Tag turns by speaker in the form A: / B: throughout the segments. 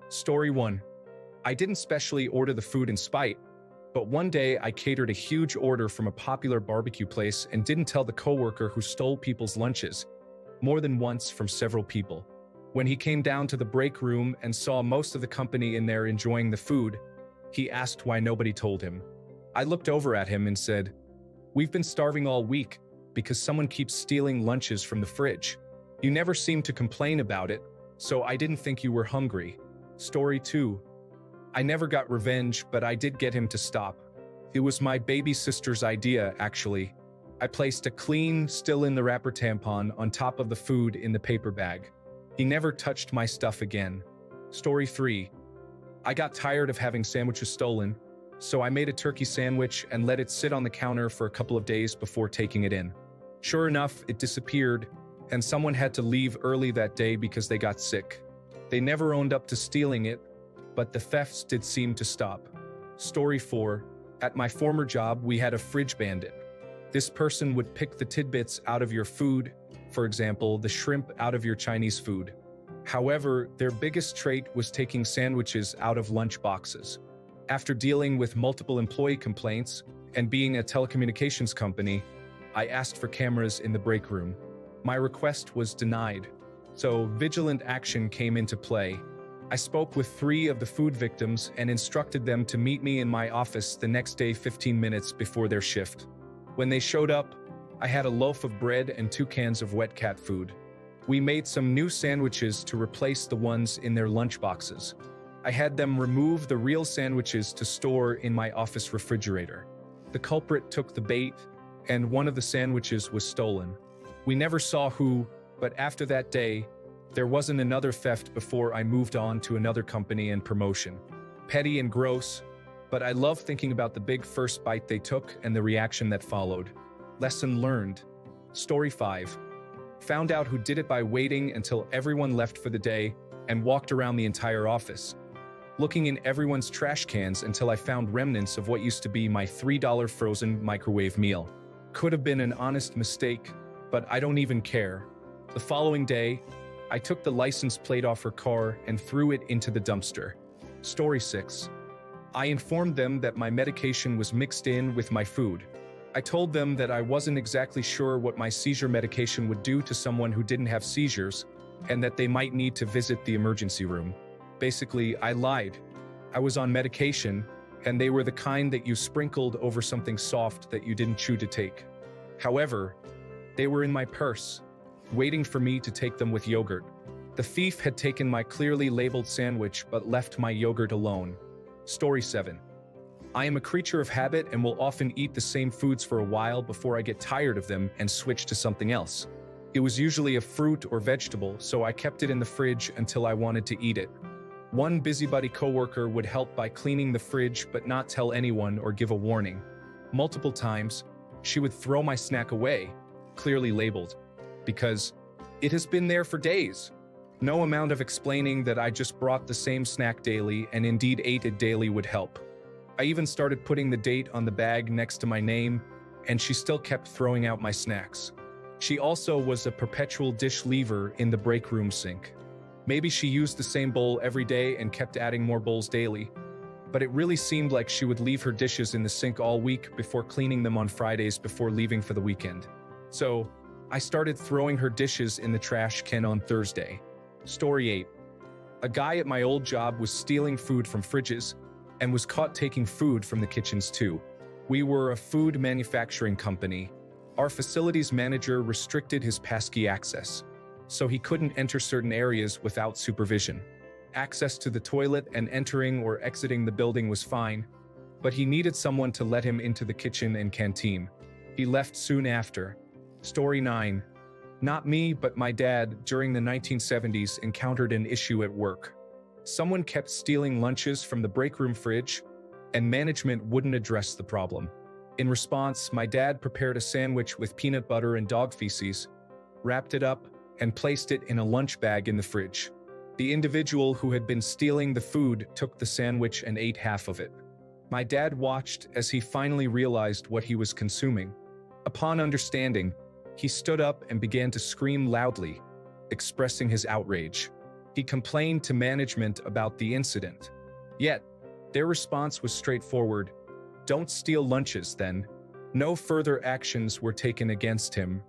A: Story 1. I didn't specially order the food in spite, but one day I catered a huge order from a popular barbecue place and didn't tell the coworker who stole people's lunches, more than once from several people. When he came down to the break room and saw most of the company in there enjoying the food, he asked why nobody told him. I looked over at him and said, "We've been starving all week because someone keeps stealing lunches from the fridge. You never seem to complain about it, so I didn't think you were hungry." Story 2. I never got revenge, but I did get him to stop. It was my baby sister's idea, actually. I placed a clean, still in the wrapper tampon on top of the food in the paper bag. He never touched my stuff again. Story 3. I got tired of having sandwiches stolen, so I made a turkey sandwich and let it sit on the counter for a couple of days before taking it in. Sure enough, it disappeared, and someone had to leave early that day because they got sick. They never owned up to stealing it, but the thefts did seem to stop. Story 4. At my former job, we had a fridge bandit. This person would pick the tidbits out of your food, for example, the shrimp out of your Chinese food. However, their biggest trait was taking sandwiches out of lunch boxes. After dealing with multiple employee complaints and being a telecommunications company, I asked for cameras in the break room. My request was denied, so vigilant action came into play. I spoke with 3 of the food victims and instructed them to meet me in my office the next day 15 minutes before their shift. When they showed up, I had a loaf of bread and 2 cans of wet cat food. We made some new sandwiches to replace the ones in their lunch boxes. I had them remove the real sandwiches to store in my office refrigerator. The culprit took the bait, and one of the sandwiches was stolen. We never saw who, but after that day, there wasn't another theft before I moved on to another company and promotion. Petty and gross, but I love thinking about the big first bite they took and the reaction that followed. Lesson learned. Story 5. Found out who did it by waiting until everyone left for the day and walked around the entire office, looking in everyone's trash cans until I found remnants of what used to be my $3 frozen microwave meal. Could have been an honest mistake, but I don't even care. The following day, I took the license plate off her car and threw it into the dumpster. Story 6. I informed them that my medication was mixed in with my food. I told them that I wasn't exactly sure what my seizure medication would do to someone who didn't have seizures, and that they might need to visit the emergency room. Basically, I lied. I was on medication, and they were the kind that you sprinkled over something soft that you didn't chew to take. However, they were in my purse, waiting for me to take them with yogurt. The thief had taken my clearly labeled sandwich but left my yogurt alone. Story 7. I am a creature of habit and will often eat the same foods for a while before I get tired of them and switch to something else. It was usually a fruit or vegetable, so I kept it in the fridge until I wanted to eat it. One busybody coworker would help by cleaning the fridge but not tell anyone or give a warning. Multiple times, she would throw my snack away, clearly labeled, because it has been there for days. No amount of explaining that I just brought the same snack daily and indeed ate it daily would help. I even started putting the date on the bag next to my name, and she still kept throwing out my snacks. She also was a perpetual dish leaver in the break room sink. Maybe she used the same bowl every day and kept adding more bowls daily, but it really seemed like she would leave her dishes in the sink all week before cleaning them on Fridays before leaving for the weekend. So, I started throwing her dishes in the trash can on Thursday. Story 8. A guy at my old job was stealing food from fridges and was caught taking food from the kitchens too. We were a food manufacturing company. Our facilities manager restricted his passkey access, so he couldn't enter certain areas without supervision. Access to the toilet and entering or exiting the building was fine, but he needed someone to let him into the kitchen and canteen. He left soon after. Story 9. Not me, but my dad, during the 1970s, encountered an issue at work. Someone kept stealing lunches from the break room fridge, and management wouldn't address the problem. In response, my dad prepared a sandwich with peanut butter and dog feces, wrapped it up, and placed it in a lunch bag in the fridge. The individual who had been stealing the food took the sandwich and ate half of it. My dad watched as he finally realized what he was consuming. Upon understanding, he stood up and began to scream loudly, expressing his outrage. He complained to management about the incident. Yet, their response was straightforward: "Don't steal lunches then." No further actions were taken against him.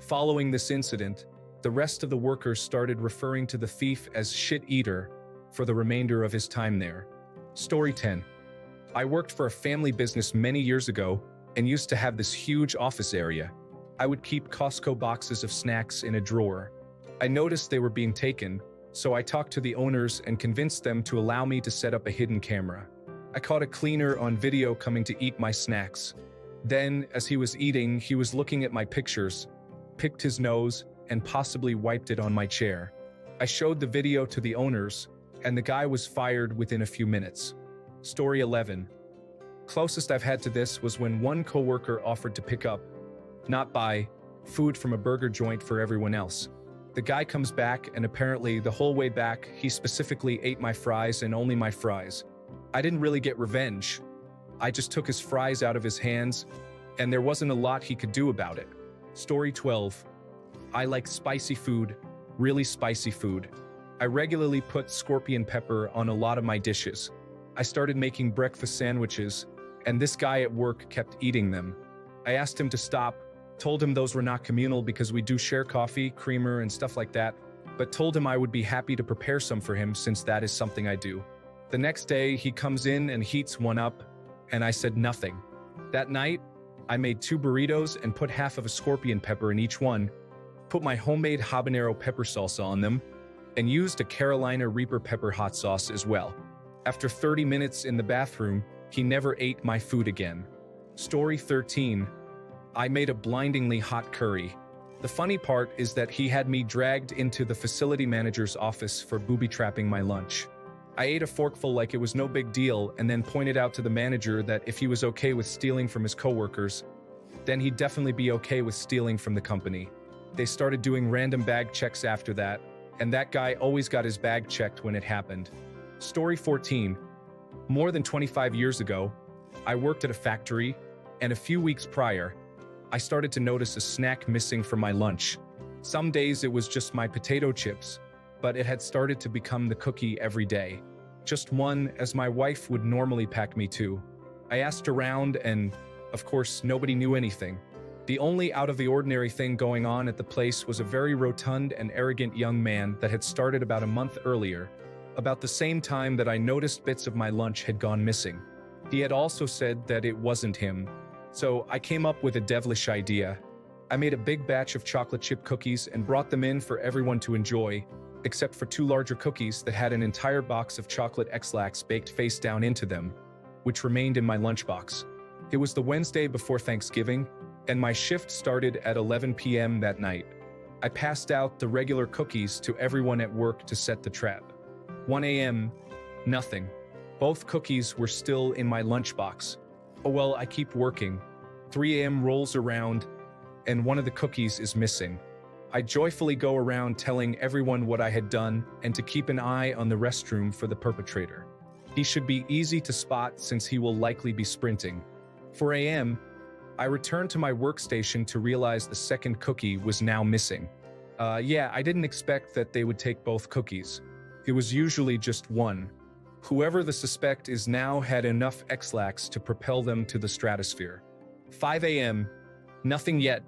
A: Following this incident, the rest of the workers started referring to the thief as shit eater for the remainder of his time there. Story 10. I worked for a family business many years ago and used to have this huge office area. I would keep Costco boxes of snacks in a drawer. I noticed they were being taken, so I talked to the owners and convinced them to allow me to set up a hidden camera. I caught a cleaner on video coming to eat my snacks. Then, as he was eating, he was looking at my pictures, picked his nose, and possibly wiped it on my chair. I showed the video to the owners, and the guy was fired within a few minutes. Story 11. Closest I've had to this was when one coworker offered to pick up, not buy, food from a burger joint for everyone else. The guy comes back, and apparently the whole way back, he specifically ate my fries and only my fries. I didn't really get revenge. I just took his fries out of his hands, and there wasn't a lot he could do about it. Story 12. I like spicy food, really spicy food. I regularly put scorpion pepper on a lot of my dishes. I started making breakfast sandwiches, and this guy at work kept eating them. I asked him to stop, told him those were not communal because we do share coffee, creamer, and stuff like that, but told him I would be happy to prepare some for him since that is something I do. The next day, he comes in and heats one up, and I said nothing. That night, I made 2 burritos and put half of a scorpion pepper in each one, put my homemade habanero pepper salsa on them, and used a Carolina Reaper pepper hot sauce as well. After 30 minutes in the bathroom, he never ate my food again. Story 13. I made a blindingly hot curry. The funny part is that he had me dragged into the facility manager's office for booby-trapping my lunch. I ate a forkful like it was no big deal and then pointed out to the manager that if he was okay with stealing from his coworkers, then he'd definitely be okay with stealing from the company. They started doing random bag checks after that, and that guy always got his bag checked when it happened. Story 14. More than 25 years ago, I worked at a factory, and a few weeks prior, I started to notice a snack missing from my lunch. Some days it was just my potato chips, but it had started to become the cookie every day. Just one, as my wife would normally pack me two. I asked around and, of course, nobody knew anything. The only out-of-the-ordinary thing going on at the place was a very rotund and arrogant young man that had started about a month earlier, about the same time that I noticed bits of my lunch had gone missing. He had also said that it wasn't him, so I came up with a devilish idea. I made a big batch of chocolate chip cookies and brought them in for everyone to enjoy, except for 2 larger cookies that had an entire box of chocolate X-Lax baked face down into them, which remained in my lunchbox. It was the Wednesday before Thanksgiving, and my shift started at 11 p.m. that night. I passed out the regular cookies to everyone at work to set the trap. 1 a.m., nothing. Both cookies were still in my lunchbox. Oh well, I keep working. 3 a.m. rolls around, and one of the cookies is missing. I joyfully go around telling everyone what I had done and to keep an eye on the restroom for the perpetrator. He should be easy to spot since he will likely be sprinting. 4 a.m., I returned to my workstation to realize the second cookie was now missing. Yeah, I didn't expect that they would take both cookies. It was usually just one. Whoever the suspect is now had enough X-Lax to propel them to the stratosphere. 5 a.m., nothing yet,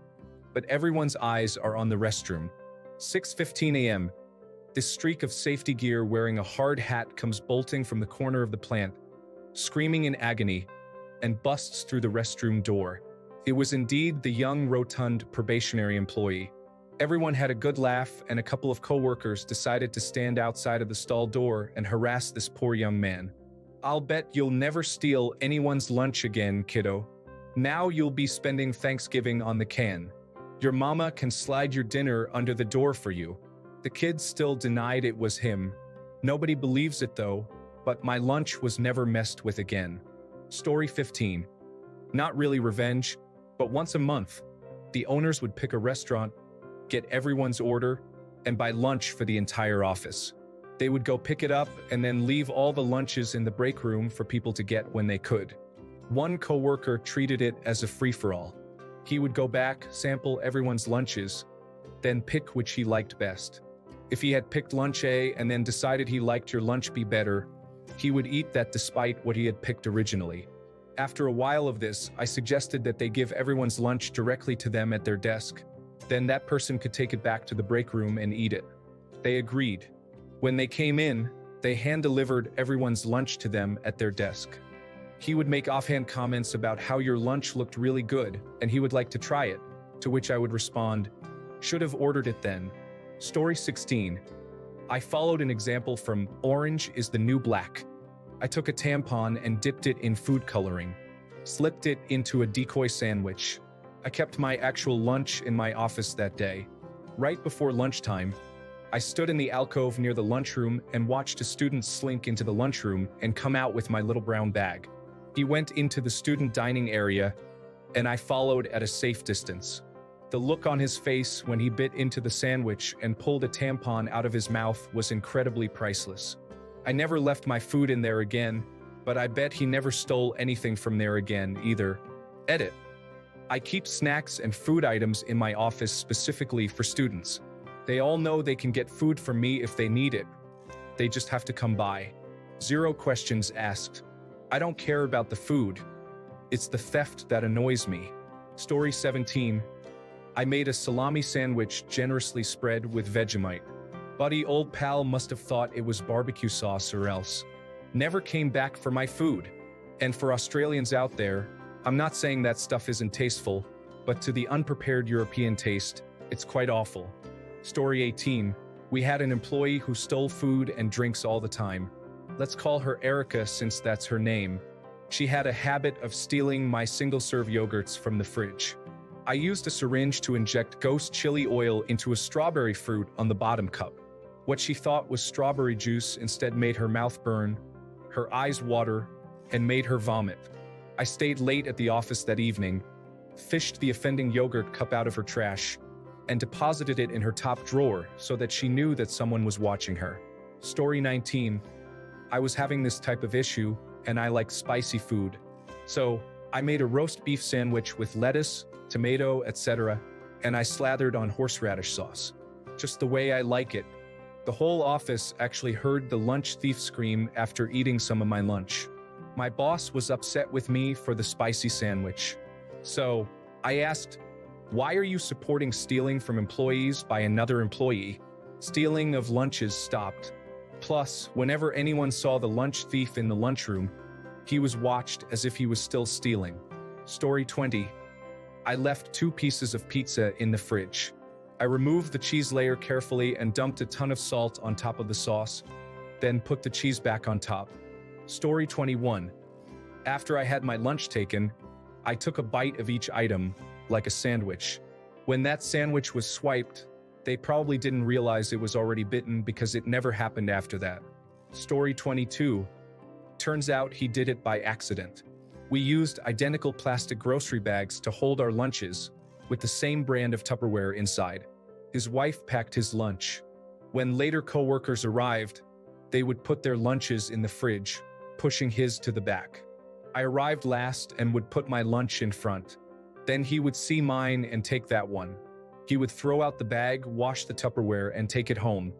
A: but everyone's eyes are on the restroom. 6:15 a.m., this streak of safety gear wearing a hard hat comes bolting from the corner of the plant, screaming in agony, and busts through the restroom door. It was indeed the young, rotund probationary employee. Everyone had a good laugh, and a couple of coworkers decided to stand outside of the stall door and harass this poor young man. "I'll bet you'll never steal anyone's lunch again, kiddo. Now you'll be spending Thanksgiving on the can. Your mama can slide your dinner under the door for you." The kid still denied it was him. Nobody believes it though, but my lunch was never messed with again. Story 15. Not really revenge, but once a month, the owners would pick a restaurant, get everyone's order, and buy lunch for the entire office. They would go pick it up and then leave all the lunches in the break room for people to get when they could. One coworker treated it as a free-for-all. He would go back, sample everyone's lunches, then pick which he liked best. If he had picked lunch A and then decided he liked your lunch B better, he would eat that despite what he had picked originally. After a while of this, I suggested that they give everyone's lunch directly to them at their desk. Then that person could take it back to the break room and eat it. They agreed. When they came in, they hand-delivered everyone's lunch to them at their desk. He would make offhand comments about how your lunch looked really good and he would like to try it, to which I would respond, "Should have ordered it then." Story 16. I followed an example from Orange is the New Black. I took a tampon and dipped it in food coloring, slipped it into a decoy sandwich. I kept my actual lunch in my office that day. Right before lunchtime, I stood in the alcove near the lunchroom and watched a student slink into the lunchroom and come out with my little brown bag. He went into the student dining area, and I followed at a safe distance. The look on his face when he bit into the sandwich and pulled a tampon out of his mouth was incredibly priceless. I never left my food in there again, but I bet he never stole anything from there again either. Edit. I keep snacks and food items in my office specifically for students. They all know they can get food from me if they need it. They just have to come by. 0 questions asked. I don't care about the food. It's the theft that annoys me. Story 17. I made a salami sandwich generously spread with Vegemite. Buddy old pal must have thought it was barbecue sauce or else. Never came back for my food. And for Australians out there, I'm not saying that stuff isn't tasteful, but to the unprepared European taste, it's quite awful. Story 18. We had an employee who stole food and drinks all the time. Let's call her Erica since that's her name. She had a habit of stealing my single-serve yogurts from the fridge. I used a syringe to inject ghost chili oil into a strawberry fruit on the bottom cup. What she thought was strawberry juice instead made her mouth burn, her eyes water, and made her vomit. I stayed late at the office that evening, fished the offending yogurt cup out of her trash, and deposited it in her top drawer so that she knew that someone was watching her. Story 19. I was having this type of issue, and I like spicy food. So, I made a roast beef sandwich with lettuce, tomato, etc., and I slathered on horseradish sauce. Just the way I like it. The whole office actually heard the lunch thief scream after eating some of my lunch. My boss was upset with me for the spicy sandwich. So, I asked, "Why are you supporting stealing from employees by another employee?" Stealing of lunches stopped. Plus, whenever anyone saw the lunch thief in the lunchroom, he was watched as if he was still stealing. Story 20. I left 2 pieces of pizza in the fridge. I removed the cheese layer carefully and dumped a ton of salt on top of the sauce, then put the cheese back on top. Story 21. After I had my lunch taken, I took a bite of each item, like a sandwich. When that sandwich was swiped, they probably didn't realize it was already bitten because it never happened after that. Story 22. Turns out he did it by accident. We used identical plastic grocery bags to hold our lunches, with the same brand of Tupperware inside. His wife packed his lunch. When later coworkers arrived, they would put their lunches in the fridge, pushing his to the back. I arrived last and would put my lunch in front. Then he would see mine and take that one. He would throw out the bag, wash the Tupperware, and take it home.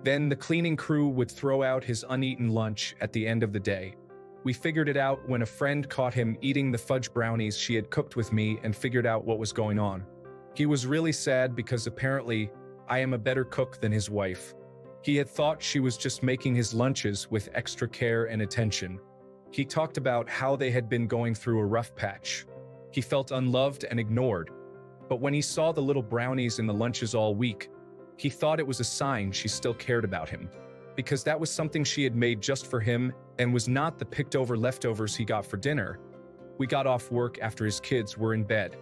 A: Then the cleaning crew would throw out his uneaten lunch at the end of the day. We figured it out when a friend caught him eating the fudge brownies she had cooked with me and figured out what was going on. He was really sad because apparently I am a better cook than his wife. He had thought she was just making his lunches with extra care and attention. He talked about how they had been going through a rough patch. He felt unloved and ignored. But when he saw the little brownies in the lunches all week, he thought it was a sign she still cared about him, because that was something she had made just for him and was not the picked-over leftovers he got for dinner. We got off work after his kids were in bed.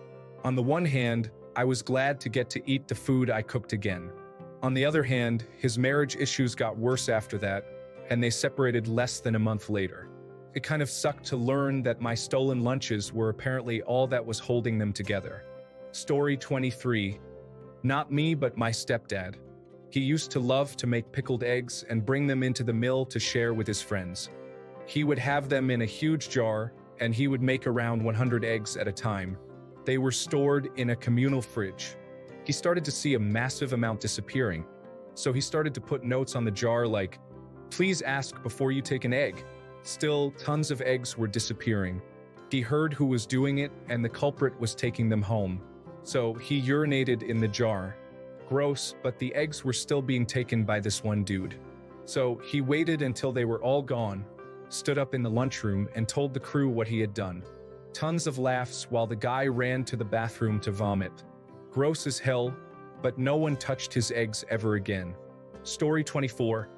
A: On the one hand, I was glad to get to eat the food I cooked again. On the other hand, his marriage issues got worse after that, and they separated less than a month later. It kind of sucked to learn that my stolen lunches were apparently all that was holding them together. Story 23. Not me, but my stepdad. He used to love to make pickled eggs and bring them into the mill to share with his friends. He would have them in a huge jar, and he would make around 100 eggs at a time. They were stored in a communal fridge. He started to see a massive amount disappearing. So he started to put notes on the jar like, "Please ask before you take an egg." Still, tons of eggs were disappearing. He heard who was doing it, and the culprit was taking them home. So he urinated in the jar. Gross, but the eggs were still being taken by this one dude. So he waited until they were all gone, stood up in the lunchroom, and told the crew what he had done. Tons of laughs while the guy ran to the bathroom to vomit. Gross as hell, but no one touched his eggs ever again. Story 24.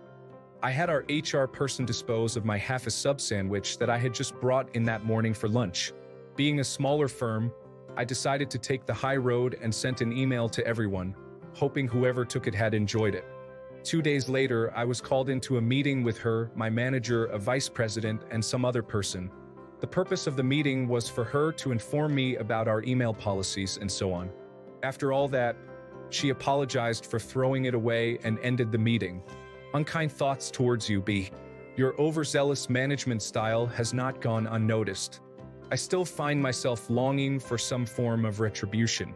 A: I had our HR person dispose of my half-a-sub sandwich that I had just brought in that morning for lunch. Being a smaller firm, I decided to take the high road and sent an email to everyone, hoping whoever took it had enjoyed it. 2 days later, I was called into a meeting with her, my manager, a vice president, and some other person. The purpose of the meeting was for her to inform me about our email policies and so on. After all that, she apologized for throwing it away and ended the meeting. Unkind thoughts towards you, B. Your overzealous management style has not gone unnoticed. I still find myself longing for some form of retribution.